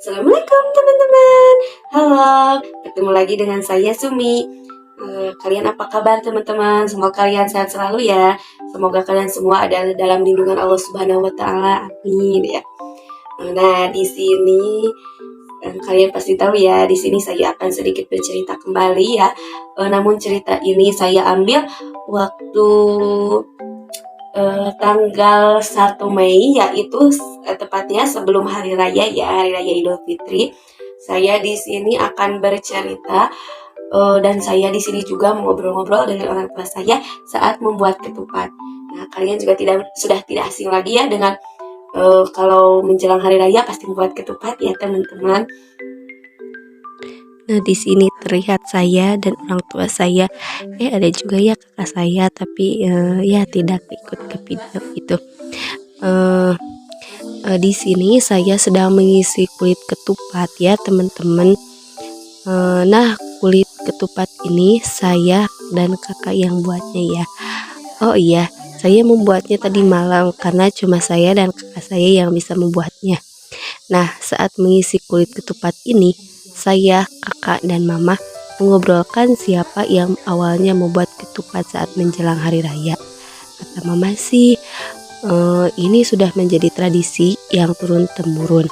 Assalamualaikum teman-teman. Halo, ketemu lagi dengan saya Sumi. Kalian apa kabar teman-teman? Semoga kalian sehat selalu ya. Semoga kalian semua ada dalam lindungan Allah Subhanahu wa taala. Amin ya. Nah, di sini kalian pasti tahu ya, di sini saya akan sedikit bercerita kembali ya. Namun cerita ini saya ambil waktu tanggal 1 Mei, yaitu tepatnya sebelum hari raya ya, hari raya Idul Fitri. Saya di sini akan bercerita dan saya di sini juga mengobrol-ngobrol dengan orang tua saya saat membuat ketupat. Nah, kalian juga sudah tidak asing lagi ya dengan kalau menjelang hari raya pasti membuat ketupat ya teman-teman. Nah, di sini terlihat saya dan orang tua saya. Ada juga ya kakak saya, tapi ya tidak ikut ke video itu. Di sini saya sedang mengisi kulit ketupat ya teman-teman. Nah, kulit ketupat ini saya dan kakak yang buatnya ya. Oh iya, saya membuatnya tadi malam karena cuma saya dan kakak saya yang bisa membuatnya. Nah, saat mengisi kulit ketupat ini, saya, kakak, dan mama mengobrolkan siapa yang awalnya membuat ketupat saat menjelang hari raya. Kata mama sih, ini sudah menjadi tradisi yang turun-temurun.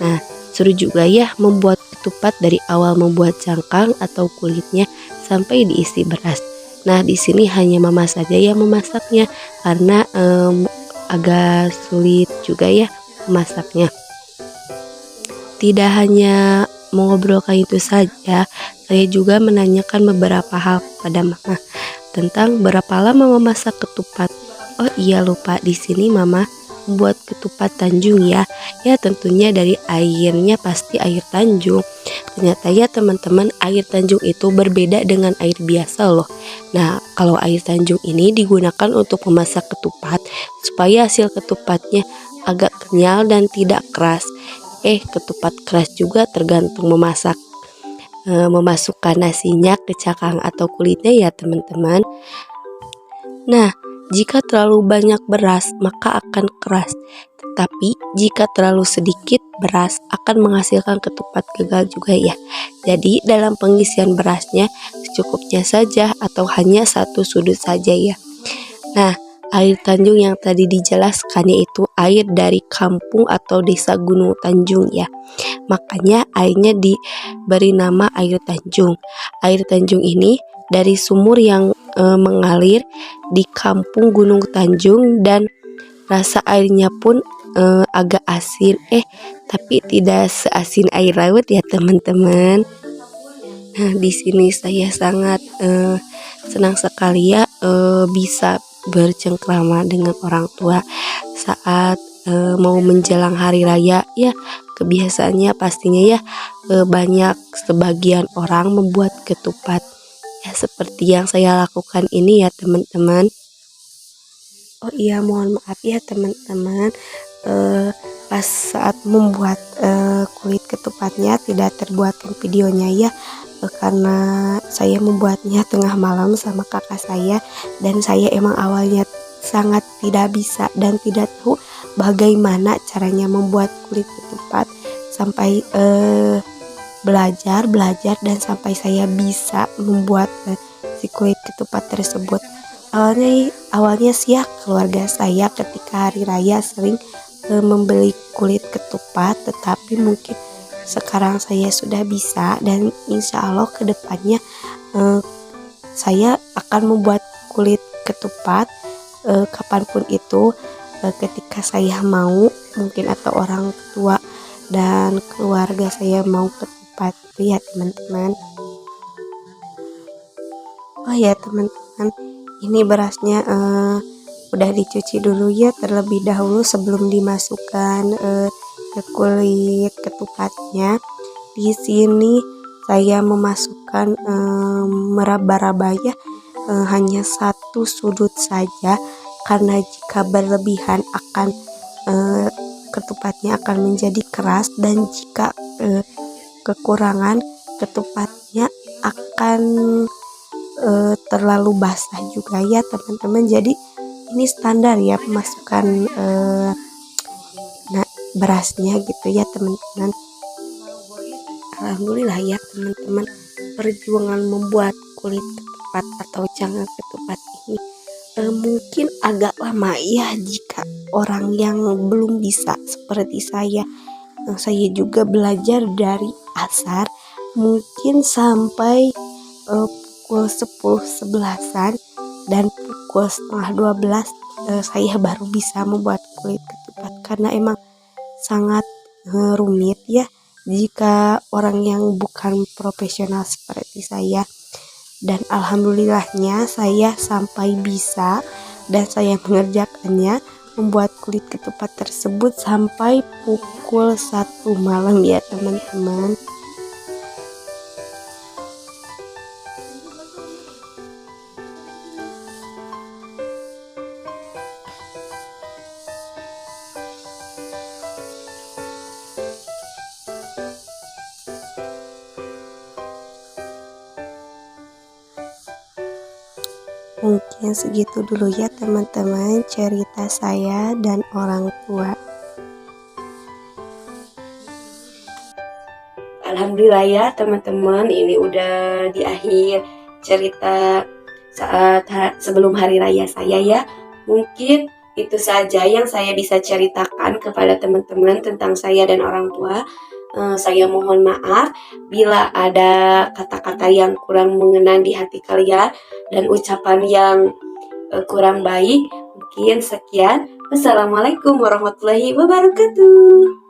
Nah, seru juga ya membuat ketupat dari awal membuat cangkang atau kulitnya sampai diisi beras. Nah, di sini hanya mama saja yang memasaknya karena agak sulit juga ya memasaknya. Tidak hanya mengobrolkan itu saja, saya juga menanyakan beberapa hal kepada mama tentang berapa lama memasak ketupat. Oh iya, lupa, di sini mama membuat ketupat Tanjung ya. Ya tentunya dari airnya pasti air Tanjung. Ternyata ya teman-teman, air Tanjung itu berbeda dengan air biasa loh. Nah, kalau air Tanjung ini digunakan untuk memasak ketupat supaya hasil ketupatnya agak kenyal dan tidak keras. Ketupat keras juga tergantung memasak. Memasukkan nasinya ke cangkang atau kulitnya ya teman-teman. Nah, jika terlalu banyak beras maka akan keras. Tetapi jika terlalu sedikit beras akan menghasilkan ketupat gagal juga ya. Jadi dalam pengisian berasnya secukupnya saja atau hanya satu sudut saja ya. Nah, air Tanjung yang tadi dijelaskan yaitu air dari kampung atau desa Gunung Tanjung ya. Makanya airnya diberi nama air Tanjung. Air Tanjung ini dari sumur yang mengalir di kampung Gunung Tanjung dan rasa airnya pun agak asin. Tapi tidak seasin air laut ya teman-teman. Nah, di sini saya sangat senang sekali ya bisa bercengkrama dengan orang tua saat mau menjelang hari raya ya. Kebiasaannya pastinya ya banyak sebagian orang membuat ketupat ya seperti yang saya lakukan ini ya teman-teman. Oh iya, mohon maaf ya teman-teman, pas saat membuat kulit ketupatnya tidak terbuatkan videonya ya, karena saya membuatnya tengah malam sama kakak saya dan saya emang awalnya sangat tidak bisa dan tidak tahu bagaimana caranya membuat kulit ketupat sampai belajar dan sampai saya bisa membuat si kulit ketupat tersebut. Awalnya sih ya keluarga saya ketika hari raya sering membeli kulit ketupat, tetapi mungkin sekarang saya sudah bisa dan insya Allah kedepannya saya akan membuat kulit ketupat kapanpun itu ketika saya mau mungkin atau orang tua dan keluarga saya mau ketupat ya teman-teman. Oh ya teman-teman, ini berasnya udah dicuci dulu ya terlebih dahulu sebelum dimasukkan ke kulit ketupatnya. Di sini saya memasukkan meraba-raba ya, hanya satu sudut saja karena jika berlebihan akan ketupatnya akan menjadi keras dan jika kekurangan ketupatnya akan terlalu basah juga ya teman-teman. Jadi ini standar ya pemasukan berasnya gitu ya teman-teman. alhamdulillah ya teman-teman, perjuangan membuat kulit ketupat atau cangkang ketupat ini mungkin agak lama ya jika orang yang belum bisa seperti saya. Saya juga belajar dari asar mungkin sampai pukul 10-11an, dan pukul setengah 12 saya baru bisa membuat kulit ketupat karena emang sangat rumit ya jika orang yang bukan profesional seperti saya. Dan alhamdulillahnya saya sampai bisa dan saya mengerjakannya, membuat kulit ketupat tersebut sampai pukul 1 malam ya teman-teman. Mungkin segitu dulu ya teman-teman cerita saya dan orang tua. Alhamdulillah ya teman-teman, ini udah di akhir cerita saat sebelum hari raya saya ya. Mungkin itu saja yang saya bisa ceritakan kepada teman-teman tentang saya dan orang tua. Saya mohon maaf bila ada kata-kata yang kurang mengenang di hati kalian dan ucapan yang kurang baik. Mungkin sekian. Wassalamualaikum warahmatullahi wabarakatuh.